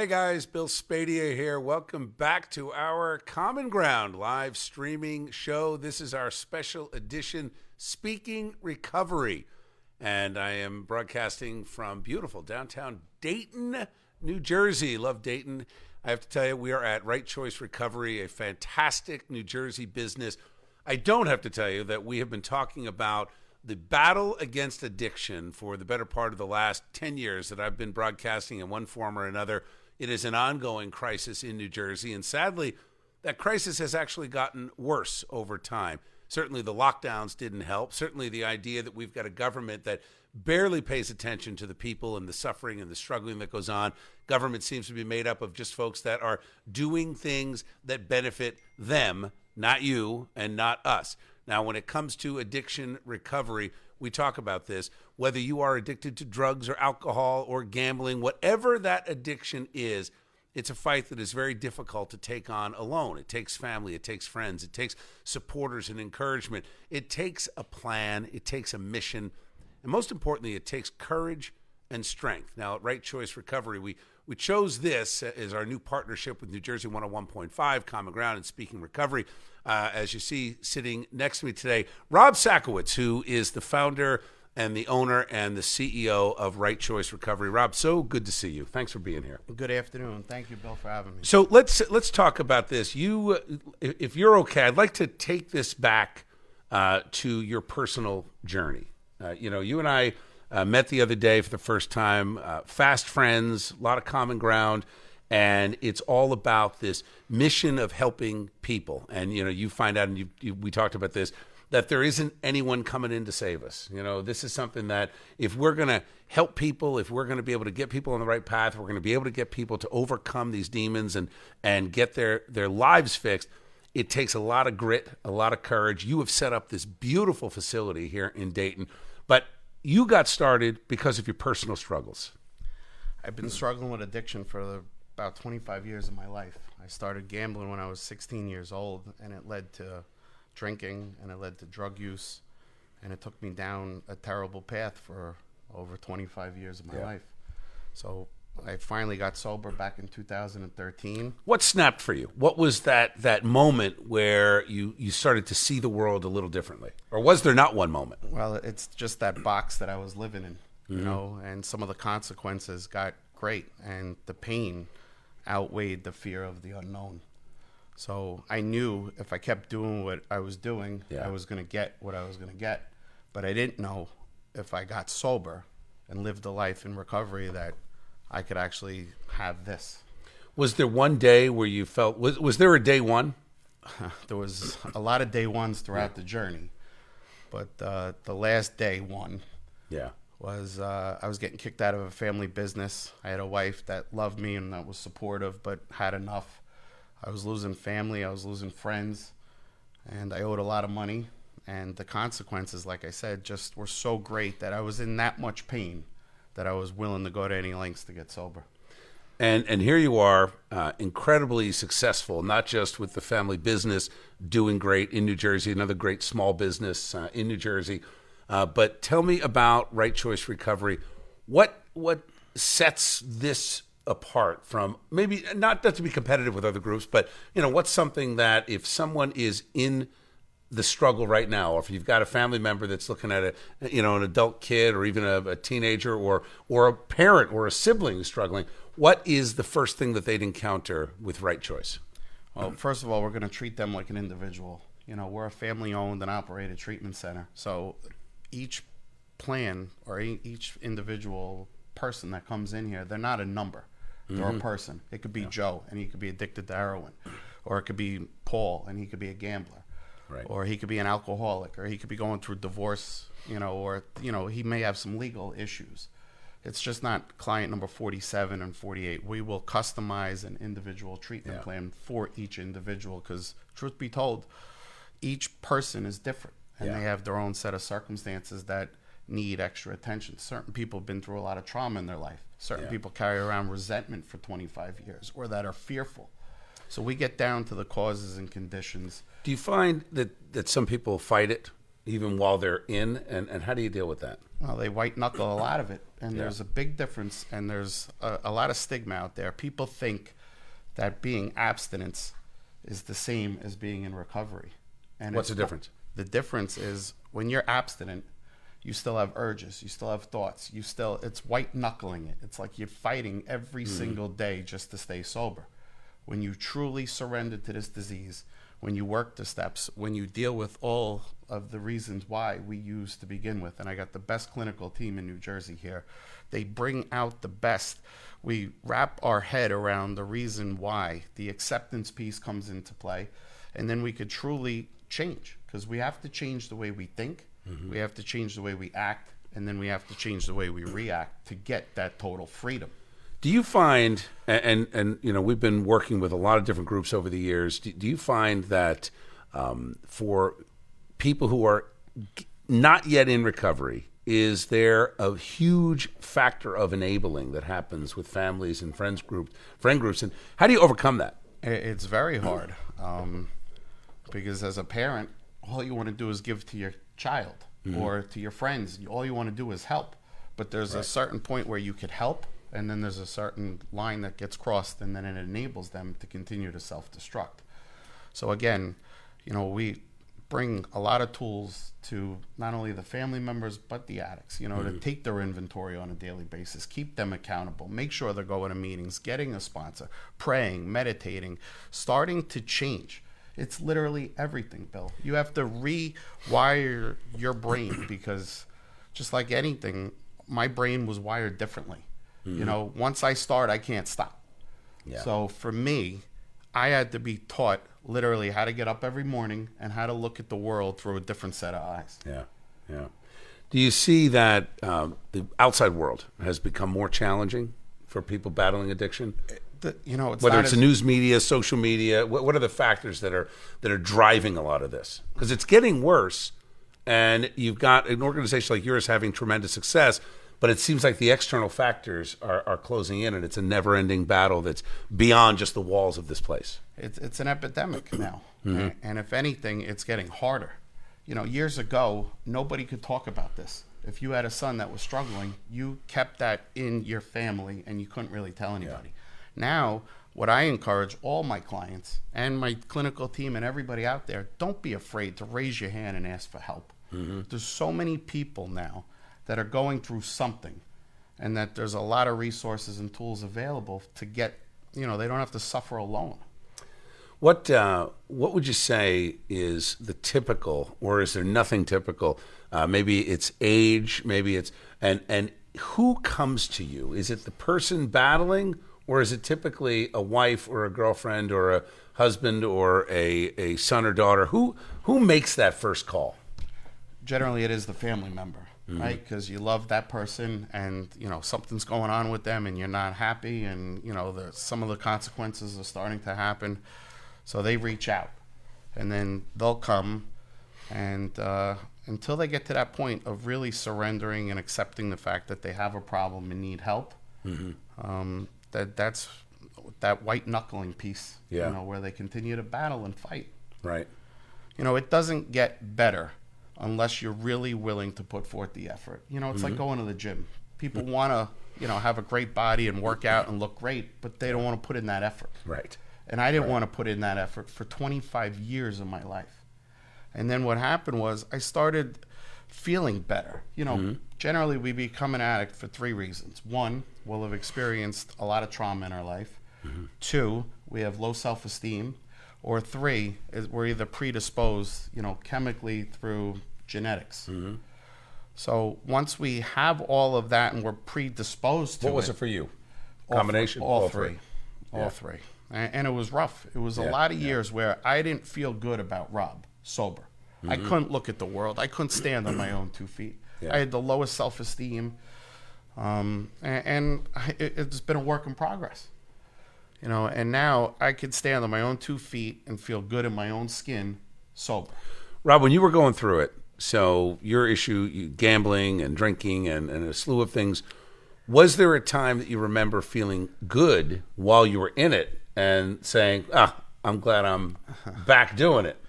Hey guys, Bill Spadea here. Welcome back to our Common Ground live streaming show. This is our special edition, Speaking Recovery. And I am broadcasting from beautiful downtown Dayton, New Jersey. Love Dayton. I have to tell you, we are at Right Choice Recovery, a fantastic New Jersey business. I don't have to tell you that we have been talking about the battle against addiction for the better part of the last 10 years that I've been broadcasting in one form or another. It is an ongoing crisis in New Jersey, and sadly, that crisis has actually gotten worse over time. Certainly the lockdowns didn't help. Certainly the idea that we've got a government that barely pays attention to the people and the suffering and the struggling that goes on. Government seems to be made up of just folks that are doing things that benefit them, not you and not us. Now, when it comes to addiction recovery, we talk about this. Whether you are addicted to drugs or alcohol or gambling, whatever that addiction is, it's a fight that is very difficult to take on alone. It takes family, it takes friends, it takes supporters and encouragement. It takes a plan, it takes a mission, and most importantly, it takes courage and strength. Now, at Right Choice Recovery, we chose this as our new partnership with New Jersey 101.5, Common Ground, and Speaking Recovery. As you see sitting next to me today, Rob Sakowitz, who is the founder and the owner and the CEO of Right Choice Recovery. Rob, so good to see you. Thanks for being here. Good afternoon. Thank you, Bill, for having me. So let's talk about this. You, if you're okay, I'd like to take this back to your personal journey. You and I met the other day for the first time, fast friends, a lot of common ground, and it's all about this mission of helping people. And, you find out, and we talked about this, that there isn't anyone coming in to save us. This is something that if we're going to help people, if we're going to be able to get people on the right path, we're going to be able to get people to overcome these demons and get their lives fixed, it takes a lot of grit, a lot of courage. You have set up this beautiful facility here in Dayton, but you got started because of your personal struggles. I've been struggling with addiction for about 25 years of my life. I started gambling when I was 16 years old, and it led to drinking, and it led to drug use, and it took me down a terrible path for over 25 years of my life. So I finally got sober back in 2013. What snapped for you? What was that moment where you started to see the world a little differently? Or was there not one moment? Well, it's just that box that I was living in, and some of the consequences got great, and the pain outweighed the fear of the unknown. So I knew if I kept doing what I was doing, I was going to get what I was going to get. But I didn't know if I got sober and lived a life in recovery that I could actually have this. Was there one day where you felt, was there a day one? There was a lot of day ones throughout the journey. But the last day one was I was getting kicked out of a family business. I had a wife that loved me and that was supportive, but had enough. I was losing family, I was losing friends, and I owed a lot of money. And the consequences, like I said, just were so great that I was in that much pain that I was willing to go to any lengths to get sober. And here you are, incredibly successful, not just with the family business, doing great in New Jersey, another great small business in New Jersey. But tell me about Right Choice Recovery. What sets this apart from, maybe not to be competitive with other groups, but what's something that if someone is in the struggle right now, or if you've got a family member that's looking at an adult kid or even a teenager or a parent or a sibling struggling, what is the first thing that they'd encounter with Right Choice? Well, first of all, we're going to treat them like an individual. We're a family-owned and operated treatment center. So each plan or each individual person that comes in here, they're not a number. They're a person. It could be Joe, and he could be addicted to heroin. Or it could be Paul, and he could be a gambler. Right. Or he could be an alcoholic, or he could be going through divorce, or he may have some legal issues. It's just not client number 47 and 48. We will customize an individual treatment plan for each individual because, truth be told, each person is different, and they have their own set of circumstances that need extra attention. Certain people have been through a lot of trauma in their life. Certain people carry around resentment for 25 years or that are fearful. So we get down to the causes and conditions. Do you find that some people fight it? even while they're in, and how do you deal with that? Well, they white knuckle a lot of it, and there's a big difference, and there's a lot of stigma out there. People think that being abstinence is the same as being in recovery. And What's the difference? The difference is when you're abstinent, you still have urges, you still have thoughts, it's white knuckling it. It's like you're fighting every single day just to stay sober. When you truly surrender to this disease, when you work the steps, when you deal with all of the reasons why we use to begin with, and I got the best clinical team in New Jersey here, they bring out the best. We wrap our head around the reason why, the acceptance piece comes into play, and then we could truly change, because we have to change the way we think, we have to change the way we act, and then we have to change the way we react to get that total freedom. Do you find, and you know, we've been working with a lot of different groups over the years, do you find that for people who are not yet in recovery, is there a huge factor of enabling that happens with families and friend groups, and how do you overcome that? It's very hard, because as a parent, all you want to do is give to your child or to your friends. All you want to do is help, but there's a certain point where you could help, and then there's a certain line that gets crossed, and then it enables them to continue to self-destruct. So again, you know, we bring a lot of tools to not only the family members, but the addicts, you know, to take their inventory on a daily basis, keep them accountable, make sure they're going to meetings, getting a sponsor, praying, meditating, starting to change. It's literally everything, Bill. You have to rewire your brain, because just like anything, my brain was wired differently. You know, once I start, I can't stop. So for me, I had to be taught literally how to get up every morning and how to look at the world through a different set of eyes. Do you see that the outside world has become more challenging for people battling addiction? You know, whether it's the news media, social media, what are the factors that are driving a lot of this? Because it's getting worse, and you've got an organization like yours having tremendous success, but it seems like the external factors are closing in, and it's a never-ending battle that's beyond just the walls of this place. It's an epidemic now, and if anything, it's getting harder. You know, years ago, nobody could talk about this. If you had a son that was struggling, you kept that in your family, and you couldn't really tell anybody. Now, what I encourage all my clients and my clinical team and everybody out there, don't be afraid to raise your hand and ask for help. There's so many people now that are going through something, and that there's a lot of resources and tools available to get, you know, they don't have to suffer alone. What would you say is the typical, or is there nothing typical? Maybe it's age, maybe it's, and who comes to you? Is it the person battling, or is it typically a wife or a girlfriend or a husband or a son or daughter? Who makes that first call? Generally, it is the family member. Right, because you love that person, and you know something's going on with them, and you're not happy, and you know some of the consequences are starting to happen. So they reach out, and then they'll come, and until they get to that point of really surrendering and accepting the fact that they have a problem and need help, that's that white knuckling piece. You know, where they continue to battle and fight. Right. You know, it doesn't get better unless you're really willing to put forth the effort. You know, it's like going to the gym. People want to, you know, have a great body and work out and look great, but they don't want to put in that effort. Right. And I didn't want to put in that effort for 25 years of my life. And then what happened was I started feeling better. You know, generally we become an addict for 3 reasons. 1, we'll have experienced a lot of trauma in our life. 2, we have low self-esteem. Or 3, is we're either predisposed, you know, chemically through genetics. So once we have all of that and we're predisposed to what was it for you? Combination? All three. And it was rough. It was a lot of years where I didn't feel good about Rob, sober. I couldn't look at the world. I couldn't stand on my own 2 feet. I had the lowest self-esteem. It's been a work in progress. You know, and now I could stand on my own 2 feet and feel good in my own skin, sober. Rob, when you were going through it, so your issue, gambling and drinking and a slew of things, was there a time that you remember feeling good while you were in it and saying, I'm glad I'm back doing it?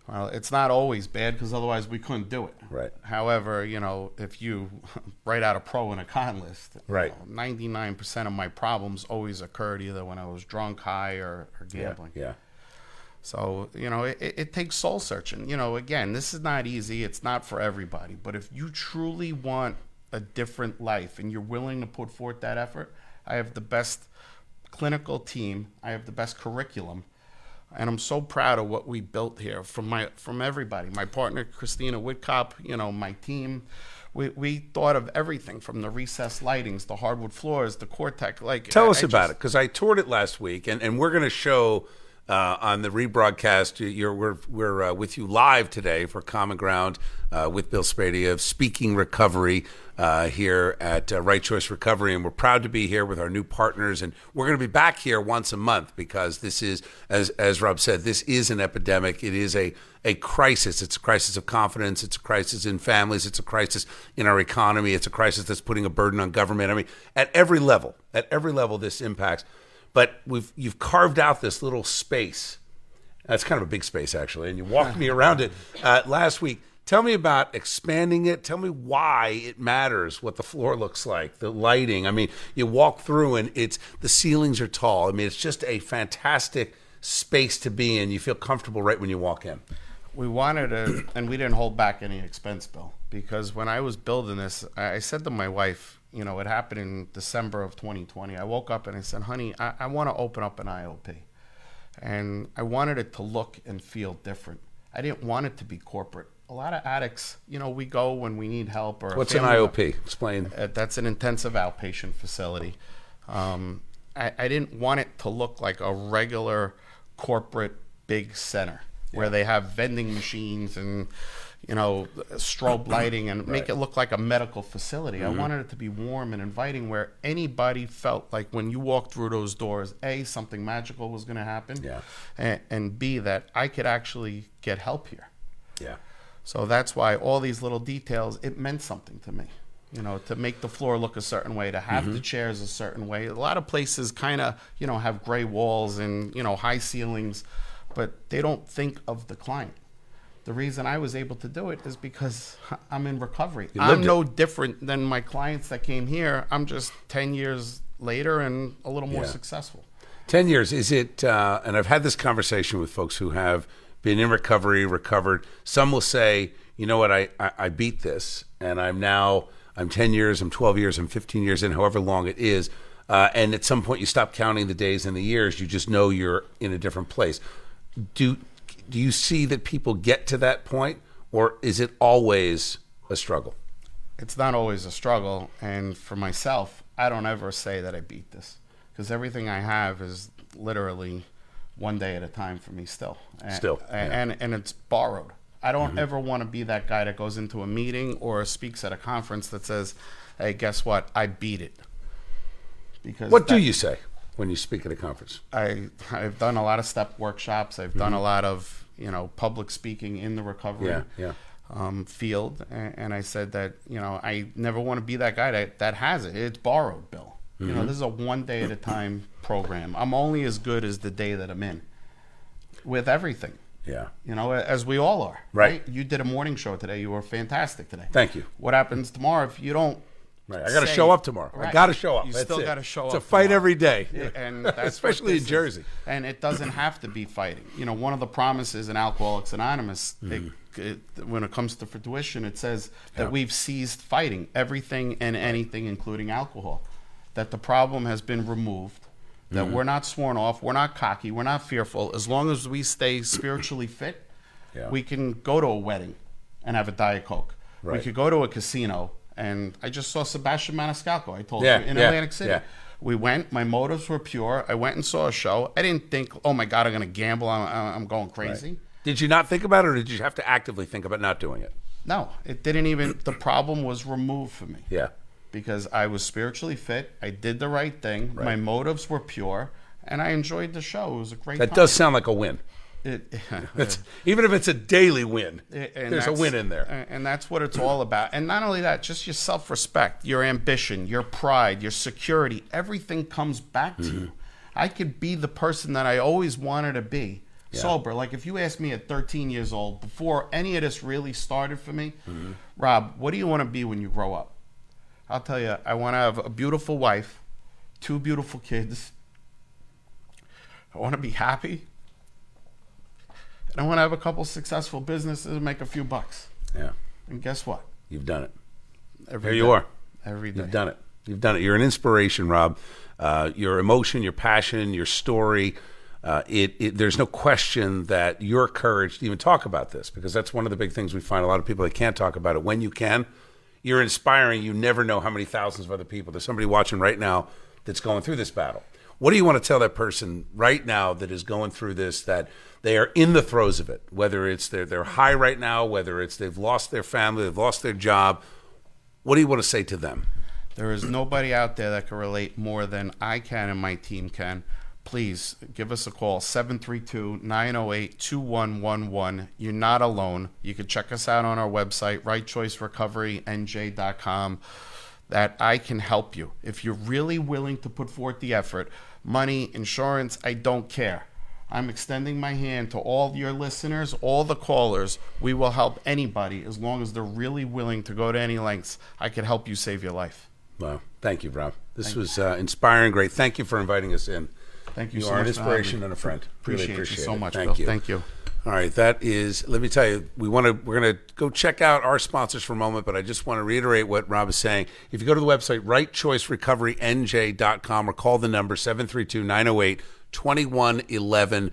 Well, it's not always bad because otherwise we couldn't do it. Right. However, if you write out a pro and a con list, Right. 99% of my problems always occurred either when I was drunk, high, or gambling. Yeah. So, it takes soul searching. Again, this is not easy. It's not for everybody. But if you truly want a different life and you're willing to put forth that effort, I have the best clinical team. I have the best curriculum. And I'm so proud of what we built here from everybody. My partner, Christina Whitcop, my team. We thought of everything from the recessed lightings, the hardwood floors, the Cortex. Tell us about it, because I toured it last week, and we're going to show on the rebroadcast. We're with you live today for Common Ground with Bill Spadea of Speaking Recovery here at Right Choice Recovery, and we're proud to be here with our new partners. And we're going to be back here once a month because this is, as Rob said, this is an epidemic. It is a crisis. It's a crisis of confidence. It's a crisis in families. It's a crisis in our economy. It's a crisis that's putting a burden on government. I mean, at every level, this impacts. But you've carved out this little space. That's kind of a big space, actually, and you walked me around it last week. Tell me about expanding it. Tell me why it matters what the floor looks like, the lighting. I mean, you walk through and the ceilings are tall. I mean, it's just a fantastic space to be in. You feel comfortable right when you walk in. We wanted to, and we didn't hold back any expense, Bill, because when I was building this, I said to my wife, it happened in December of 2020. I woke up and I said, honey, I want to open up an IOP. And I wanted it to look and feel different. I didn't want it to be corporate. A lot of addicts, we go when we need help. Or what's an IOP? Explain. That's an intensive outpatient facility. I didn't want it to look like a regular corporate big center where they have vending machines and strobe lighting and make it look like a medical facility. I wanted it to be warm and inviting where anybody felt like when you walked through those doors, A, something magical was going to happen, and B, that I could actually get help here. Yeah. So that's why all these little details, it meant something to me, to make the floor look a certain way, to have the chairs a certain way. A lot of places kind of, have gray walls and, high ceilings, but they don't think of the client. The reason I was able to do it is because I'm in recovery. I'm no different than my clients that came here. I'm just 10 years later and a little more successful. 10 years, is it, and I've had this conversation with folks who have been in recovery, recovered. Some will say, you know what, I beat this, and I'm 10 years, I'm 12 years, I'm 15 years in, however long it is. And at some point you stop counting the days and the years. You just know you're in a different place. Do you see that people get to that point, or is it always a struggle? It's not always a struggle. And for myself, I don't ever say that I beat this, because everything I have is literally one day at a time for me still. And it's borrowed. I don't ever want to be that guy that goes into a meeting or speaks at a conference that says, hey, guess what? I beat it. Because what do you say when you speak at a conference? I've done a lot of step workshops. I've done a lot of public speaking in the recovery field, and I said that I never want to be that guy that has it. It's borrowed, Bill. This is a one day at a time program. I'm only as good as the day that I'm in, with everything. Yeah. As we all are. Right. You did a morning show today. You were fantastic today. Thank you. What happens tomorrow if you don't? Right. I got to show up tomorrow. Right. I got to show up. You That's still it. got to show up. It's a fight tomorrow. every day, and that's especially in Jersey. And it doesn't have to be fighting. One of the promises in Alcoholics Anonymous, when it comes to fruition, it says that we've ceased fighting everything and anything, including alcohol. That the problem has been removed. That we're not sworn off. We're not cocky. We're not fearful. As long as we stay spiritually fit, we can go to a wedding and have a Diet Coke. Right. We could go to a casino. And I just saw Sebastian Maniscalco, I told you, in Atlantic City. Yeah. We went. My motives were pure. I went and saw a show. I didn't think, oh, my God, I'm going to gamble. I'm going crazy. Right. Did you not think about it, or did you have to actively think about not doing it? No, it didn't even. The problem was removed for me. Yeah. Because I was spiritually fit. I did the right thing. Right. My motives were pure. And I enjoyed the show. It was a great time. That does sound like a win. Even if it's a daily win, there's a win in there. And that's what it's all about. And not only that, just your self-respect, your ambition, your pride, your security, everything comes back to you. I could be the person that I always wanted to be. sober. Like if you ask me at 13 years old, before any of this really started for me, Rob, what do you want to be when you grow up? I'll tell you, I want to have a beautiful wife, 2 beautiful kids. I want to be happy. And I want to have a couple successful businesses and make a few bucks. Yeah. And guess what? You've done it. Every Here day. you are. Every day. You've done it. You've done it. You're an inspiration, Rob. Your emotion, your passion, your story. There's no question that your courage to even talk about this, because that's one of the big things we find a lot of people that can't talk about it. When you can, you're inspiring. You never know how many thousands of other people. There's somebody watching right now that's going through this battle. What do you want to tell that person right now that is going through this, that they are in the throes of it, whether it's they're high right now, whether it's they've lost their family, they've lost their job? What do you want to say to them? There is nobody out there that can relate more than I can and my team can. Please give us a call, 732-908-2111. You're not alone. You can check us out on our website, rightchoicerecoverynj.com. That I can help you. If you're really willing to put forth the effort, money, insurance, I don't care. I'm extending my hand to all your listeners, all the callers. We will help anybody as long as they're really willing to go to any lengths. I can help you save your life. Wow. Thank you, Rob. This was inspiring. Great. Thank you for inviting us in. Thank you You so are much. an inspiration and a friend. Appreciate Really you so it. much, Thank Bill. you. Thank you. All right, that is, let me tell you, we're going to go check out our sponsors for a moment, but I just want to reiterate what Rob is saying. If you go to the website, rightchoicerecoverynj.com, or call the number 732-908-2111,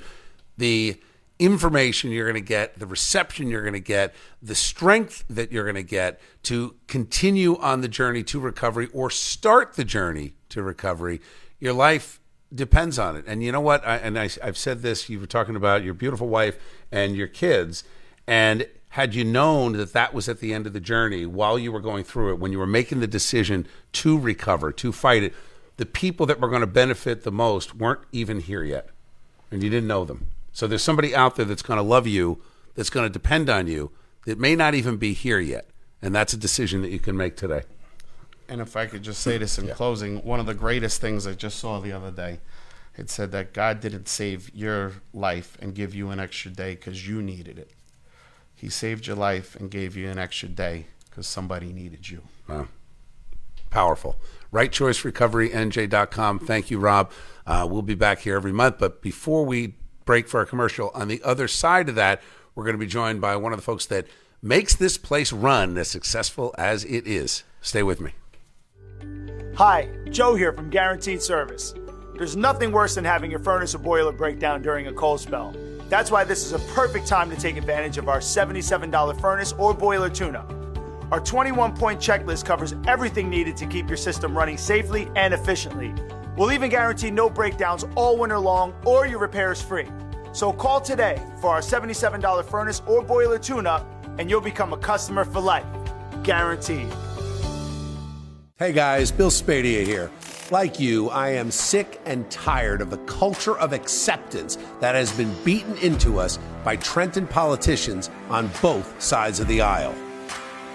the information you're going to get, the reception you're going to get, the strength that you're going to get to continue on the journey to recovery or start the journey to recovery, your life depends on it. And you know what? I've said this, you were talking about your beautiful wife and your kids. And had you known that that was at the end of the journey while you were going through it, when you were making the decision to recover, to fight it, the people that were going to benefit the most weren't even here yet. And you didn't know them. So there's somebody out there that's going to love you, that's going to depend on you, that may not even be here yet. And that's a decision that you can make today. And if I could just say this in closing, one of the greatest things I just saw the other day, it said that God didn't save your life and give you an extra day because you needed it. He saved your life and gave you an extra day because somebody needed you. Wow. Powerful. RightChoiceRecoveryNJ.com. Thank you, Rob. We'll be back here every month. But before we break for our commercial, on the other side of that, we're going to be joined by one of the folks that makes this place run as successful as it is. Stay with me. Hi, Joe here from Guaranteed Service. There's nothing worse than having your furnace or boiler break down during a cold spell. That's why this is a perfect time to take advantage of our $77 furnace or boiler tune-up. Our 21-point checklist covers everything needed to keep your system running safely and efficiently. We'll even guarantee no breakdowns all winter long or your repairs free. So call today for our $77 furnace or boiler tune-up and you'll become a customer for life. Guaranteed. Hey guys, Bill Spadea here. Like you, I am sick and tired of the culture of acceptance that has been beaten into us by Trenton politicians on both sides of the aisle.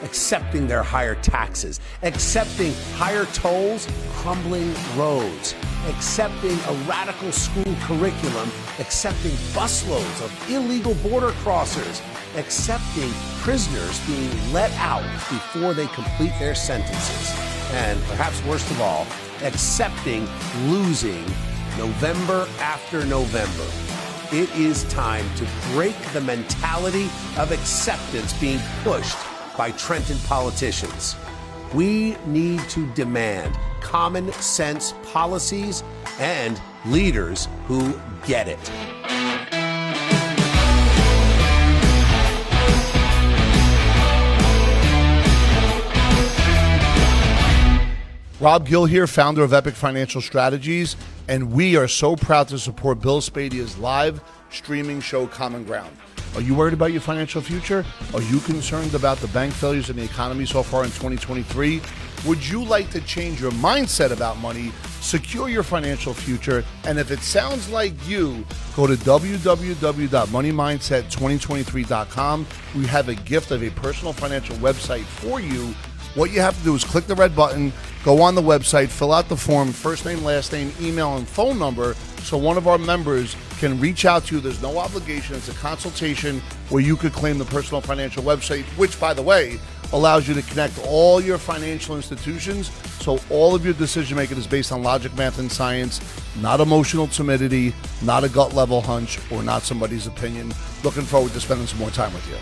Accepting their higher taxes, accepting higher tolls, crumbling roads, accepting a radical school curriculum, accepting busloads of illegal border crossers, accepting prisoners being let out before they complete their sentences, and perhaps worst of all, accepting losing November after November. It is time to break the mentality of acceptance being pushed by Trenton politicians. We need to demand common sense policies and leaders who get it. Rob Gill here, founder of Epic Financial Strategies, and we are so proud to support Bill Spadea's live streaming show, Common Ground. Are you worried about your financial future? Are you concerned about the bank failures in the economy so far in 2023? Would you like to change your mindset about money, secure your financial future? And if it sounds like you, go to www.moneymindset2023.com. We have a gift of a personal financial website for you What you have to do is click the red button, go on the website, fill out the form, first name, last name, email, and phone number, so one of our members can reach out to you. There's no obligation. It's a consultation where you could claim the personal financial website, which, by the way, allows you to connect all your financial institutions, so all of your decision making is based on logic, math, and science, not emotional timidity, not a gut level hunch, or not somebody's opinion. Looking forward to spending some more time with you.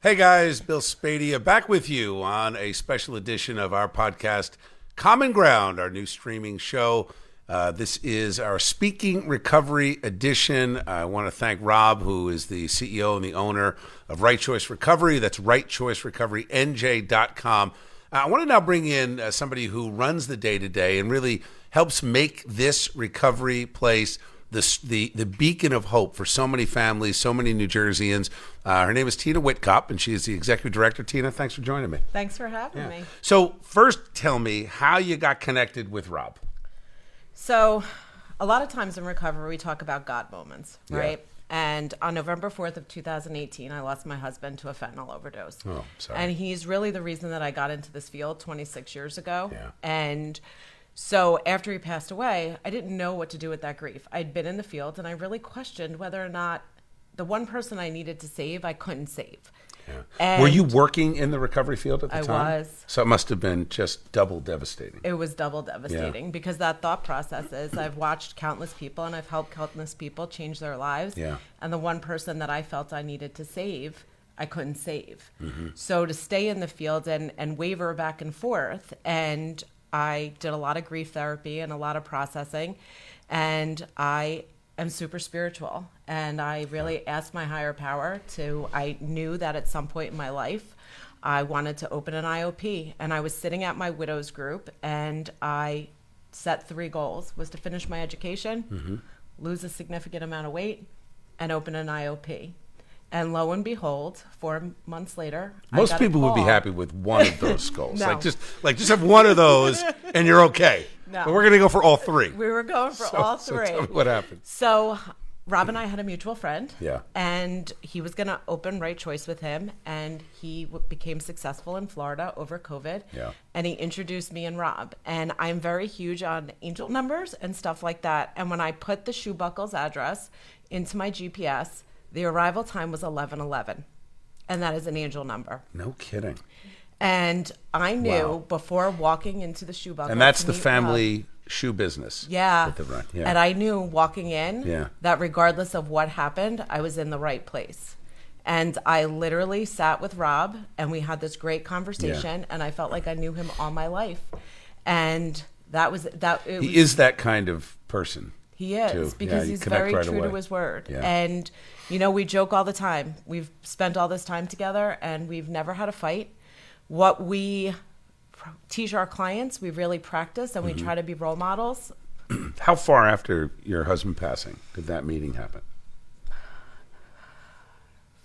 Hey guys, Bill Spadea back with you on a special edition of our podcast, Common Ground, our new streaming show. This is our Speaking Recovery edition. I want to thank Rob, who is the CEO and the owner of Right Choice Recovery. That's rightchoicerecoverynj.com. I want to now bring in somebody who runs the day-to-day and really helps make this recovery place the beacon of hope for so many families, so many New Jerseyans. Her name is Tina Whitcup, and she is the executive director. Tina, thanks for joining me. Thanks for having me. So first, tell me how you got connected with Rob. So a lot of times in recovery, we talk about God moments, right? Yeah. And on November 4th of 2018, I lost my husband to a fentanyl overdose. Oh, sorry. And he's really the reason that I got into this field 26 years ago. Yeah. And so after he passed away, I didn't know what to do with that grief. I'd been in the field, and I really questioned whether or not the one person I needed to save, I couldn't save. Yeah. And Were you working in the recovery field at the I time? was. So it must have been just double devastating. It was double devastating because that thought process is I've watched countless people and I've helped countless people change their lives. Yeah. And the one person that I felt I needed to save, I couldn't save. Mm-hmm. So to stay in the field and waver back and forth, and I did a lot of grief therapy and a lot of processing, and I am super spiritual, and I really asked my higher power I knew that at some point in my life I wanted to open an IOP, and I was sitting at my widow's group, and I set 3 goals: was to finish my education, lose a significant amount of weight, and open an IOP. And lo and behold, 4 months later, Most I got a people would be call. happy with one of those goals. No. Just have one of those and you're okay. No. But we're going to go for all 3. We were going for all 3. So tell me what happened. So Rob and I had a mutual friend. Yeah. And he was going to open Right Choice with him. And he became successful in Florida over COVID. Yeah. And he introduced me and Rob. And I'm very huge on angel numbers and stuff like that. And when I put the Shoe Buckles address into my GPS, the arrival time was 11:11. And that is an angel number. No kidding. And I knew Wow. before walking into the Shoe Buckle. And that's to the meet family Rob, shoe business. yeah. With the run. Yeah. And I knew walking in Yeah. that regardless of what happened, I was in the right place. And I literally sat with Rob and we had this great conversation, and I felt like I knew him all my life. And that was that. He is that kind of person. He is, too. because Yeah, you he's connect very right true away. to his word. Yeah. And, we joke all the time. We've spent all this time together and we've never had a fight. What we teach our clients, we really practice, and we try to be role models. How far after your husband passing did that meeting happen?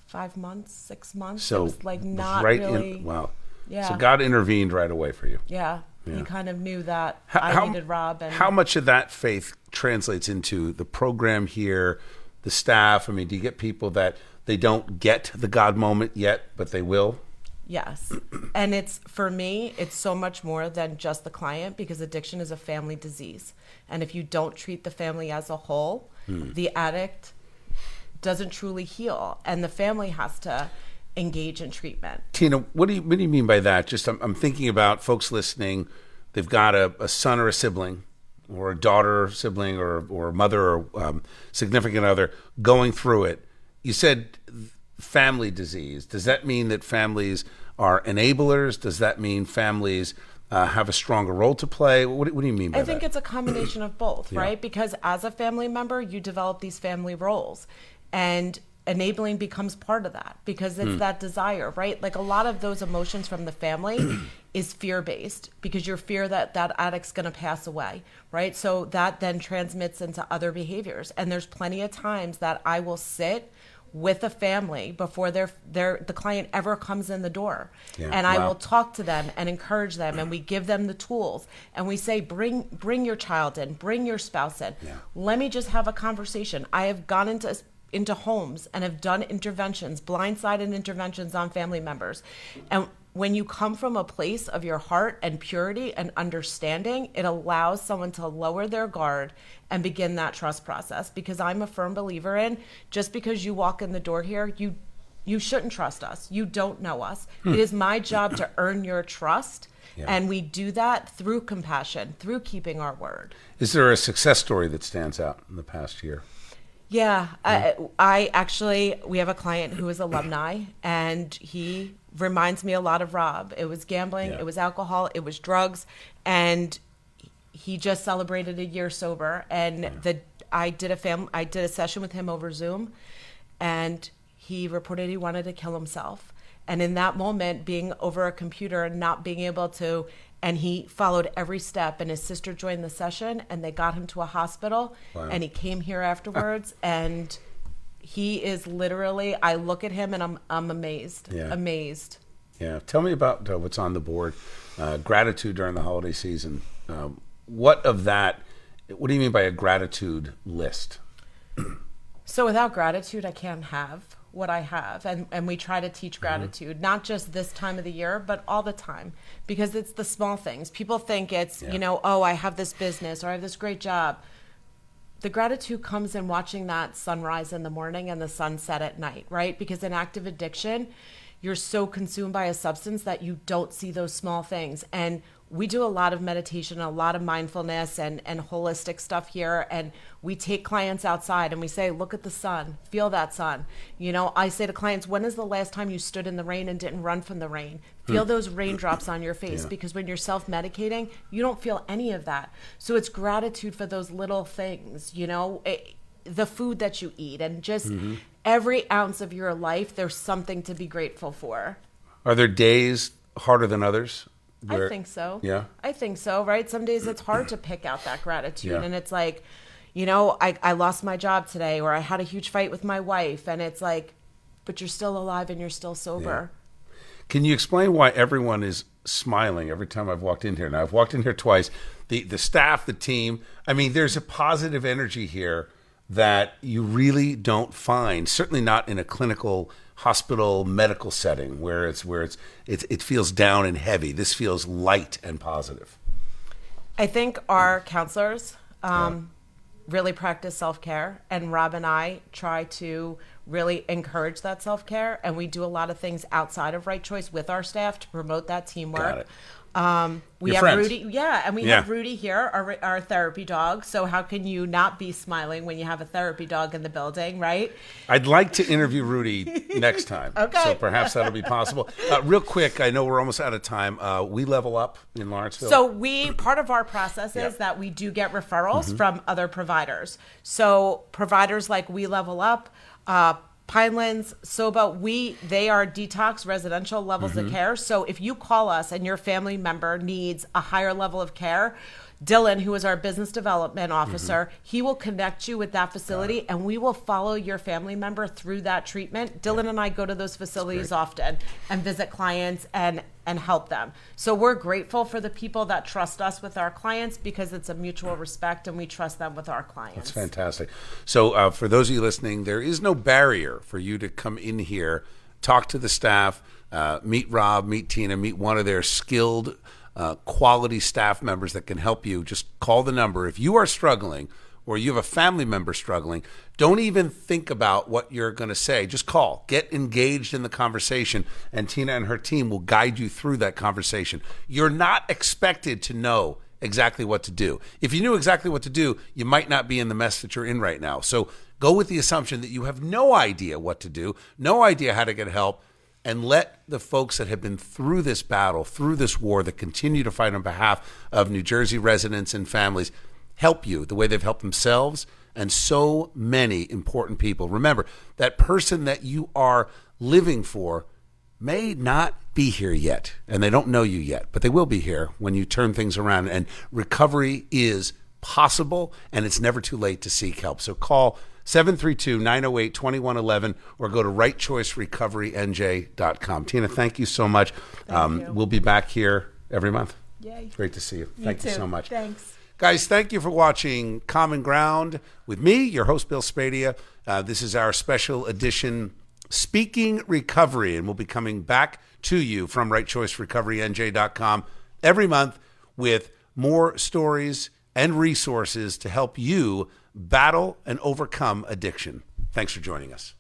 5 months, 6 months. So it was like not right really. wow. Yeah. So God intervened right away for you. Yeah. Yeah. He kind of knew that I needed Rob. And how much of that faith translates into the program here, the staff? I mean, do you get people that they don't get the God moment yet, but they will? Yes. And it's, for me, it's so much more than just the client, because addiction is a family disease. And if you don't treat the family as a whole, the addict doesn't truly heal, and the family has to engage in treatment. Tina, what do you mean by that? Just I'm thinking about folks listening. They've got a son or a sibling, or a daughter or sibling, or a mother or significant other going through it. You said family disease. Does that mean that families are enablers? Does that mean families have a stronger role to play? What do you mean by that? I think it's a combination of both, right? Because as a family member, you develop these family roles, and enabling becomes part of that, because it's that desire, right? Like a lot of those emotions from the family is fear-based, because you're fear that that addict's going to pass away, right? So that then transmits into other behaviors. And there's plenty of times that I will sit with a family before the client ever comes in the door. Yeah. And I Wow. will talk to them and encourage them, and we give them the tools, and we say, bring your child in, bring your spouse in. Yeah. Let me just have a conversation. I have gone into into homes and have done interventions, blindsided interventions on family members. And when you come from a place of your heart and purity and understanding, it allows someone to lower their guard and begin that trust process. Because I'm a firm believer in, just because you walk in the door here, you shouldn't trust us. You don't know us. It is my job to earn your trust. Yeah. And we do that through compassion, through keeping our word. Is there a success story that stands out in the past year? Yeah, I actually, we have a client who is alumni, and he reminds me a lot of Rob. It was gambling, it was alcohol, it was drugs, and he just celebrated a year sober. And I did a session with him over Zoom, and he reported he wanted to kill himself. And in that moment, being over a computer and not being able to, and he followed every step, and his sister joined the session, and they got him to a hospital. Wow. And he came here afterwards, and he is literally, I look at him and I'm amazed, amazed. Yeah. Tell me about what's on the board. Gratitude during the holiday season. What do you mean by a gratitude list? So without gratitude, I can't have what I have. And we try to teach gratitude, not just this time of the year, but all the time, because it's the small things. People think it's, oh, I have this business or I have this great job. The gratitude comes in watching that sunrise in the morning and the sunset at night, right? Because in active addiction, you're so consumed by a substance that you don't see those small things. And we do a lot of meditation, a lot of mindfulness and holistic stuff here. And we take clients outside and we say, look at the sun, feel that sun. I say to clients, when is the last time you stood in the rain and didn't run from the rain? Feel those raindrops on your face, because when you're self-medicating, you don't feel any of that. So it's gratitude for those little things, the food that you eat, and just every ounce of your life, there's something to be grateful for. Are there days harder than others? I think so. Yeah. I think so, right? Some days it's hard to pick out that gratitude. And it's like, I lost my job today, or I had a huge fight with my wife. And it's like, but you're still alive and you're still sober. Yeah. Can you explain why everyone is smiling every time I've walked in here? Now, I've walked in here twice. The staff, the team, there's a positive energy here that you really don't find, certainly not in a clinical hospital medical setting where it feels down and heavy. This feels light and positive. I think our counselors really practice self-care, and Rob and I try to really encourage that self-care, and we do a lot of things outside of Right Choice with our staff to promote that teamwork. Got it. We have friends. Rudy, and we have Rudy here, our therapy dog. So how can you not be smiling when you have a therapy dog in the building, right? I'd like to interview Rudy next time. Okay. So perhaps that'll be possible. Real quick, I know we're almost out of time. We Level Up in Lawrenceville. So part of our process is that we do get referrals from other providers. So providers like We Level Up, Pinelands, Soba, they are detox residential levels of care. So if you call us and your family member needs a higher level of care, Dylan, who is our business development officer, he will connect you with that facility, and we will follow your family member through that treatment. Dylan and I go to those facilities often and visit clients and help them. So we're grateful for the people that trust us with our clients, because it's a mutual respect and we trust them with our clients. That's fantastic. So for those of you listening, there is no barrier for you to come in here, talk to the staff, meet Rob, meet Tina, meet one of their skilled quality staff members that can help you. Just call the number. If you are struggling or you have a family member struggling, don't even think about what you're going to say. Just call. Get engaged in the conversation, and Tina and her team will guide you through that conversation. You're not expected to know exactly what to do. If you knew exactly what to do, you might not be in the mess that you're in right now. So go with the assumption that you have no idea what to do, no idea how to get help, and let the folks that have been through this battle, through this war, that continue to fight on behalf of New Jersey residents and families, help you the way they've helped themselves and so many important people. Remember, that person that you are living for may not be here yet, and they don't know you yet, but they will be here when you turn things around. And recovery is possible, and it's never too late to seek help. So call 732-908-2111 or go to rightchoicerecoverynj.com. Tina, thank you so much. Thank you. We'll be back here every month. Yay. Great to see you. You Thank too. you so much. Thanks. Guys, thank you for watching Common Ground with me, your host, Bill Spadea. This is our special edition Speaking Recovery, and we'll be coming back to you from rightchoicerecoverynj.com every month with more stories and resources to help you battle and overcome addiction. Thanks for joining us.